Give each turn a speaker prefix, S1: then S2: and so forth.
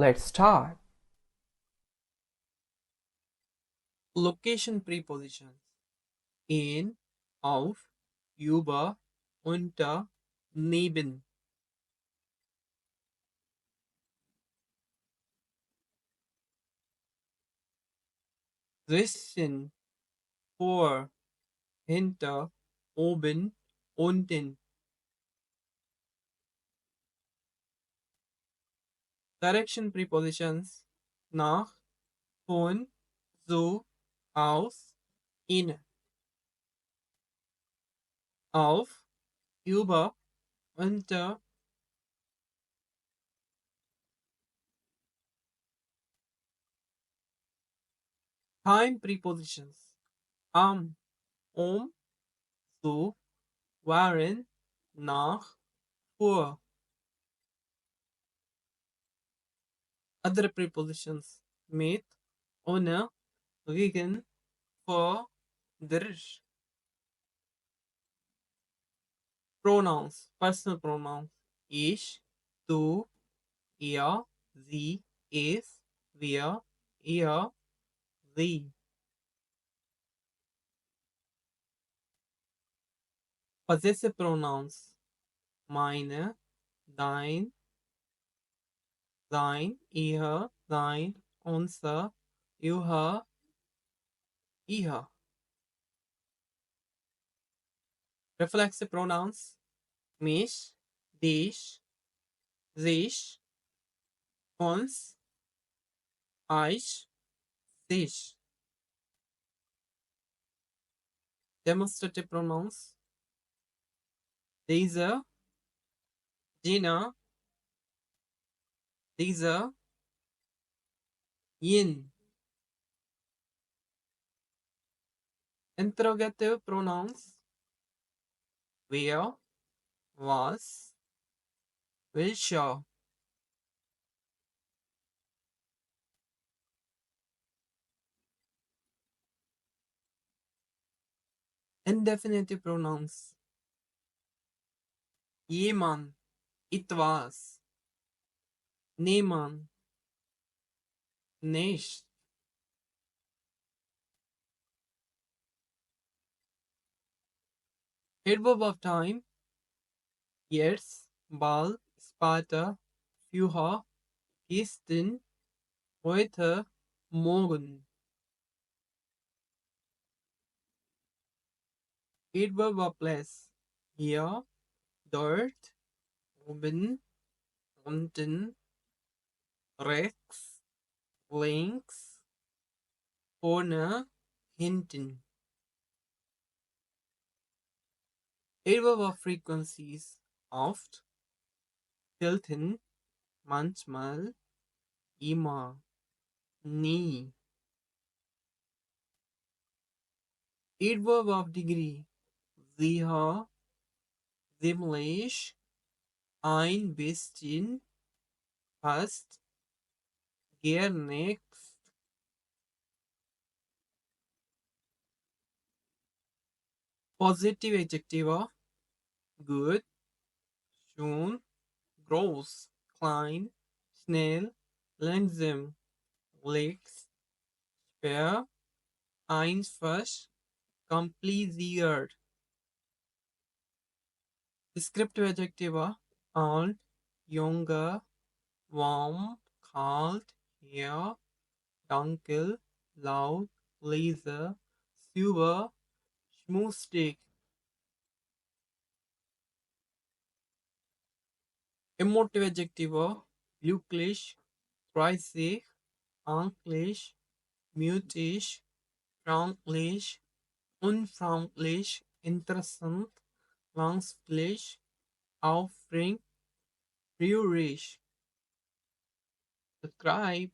S1: Let's start.
S2: Location prepositions in, auf, über, unter, neben. Zwischen, vor, hinter, oben, unten. Direction prepositions nach, von, zu, aus, in. Auf, über, unter. Time prepositions am, so, waren, nach, vor. Other prepositions mit, ohne, gegen, vor, durch. Pronouns, personal pronouns. Ich, du, er, sie, es, wir, ihr, sie. Possessive pronouns. Meine, dein, sein, ihr, sein, unser, ihr, ihr. Reflexive pronouns. Mich, dich, sich, uns, euch, sich. Demonstrative pronouns. Dieser, jener, dieser, jen. Interrogative pronouns. Wer, was, welcher. Indefinitive pronouns. Jemand, etwas. Niemand, nicht. Adverb of time. Jetzt, bald, später, früher, gestern, heute, morgen. Adverb of place. Hier, dort, oben, unten, rechts, links, vorne, hinten. Adverb of frequencies. Oft, selten, manchmal, immer, nie. Adverb of degree. Sehr, ziemlich, ein bisschen, fast, gar nichts. Positive adjective. Gut, schön, groß, klein, schnell, langsam, links, schwer, einfach, kompliziert. Descriptive adjective. Alt, junger, warm, kalt, her, dunkel, laut, leise, sauber, schmustig. Emotive adjective. Glücklich, preisig, anglich, mutig, freundlich, unfreundlich, interessant, langweilig, aufregend, rührig. Subscribe.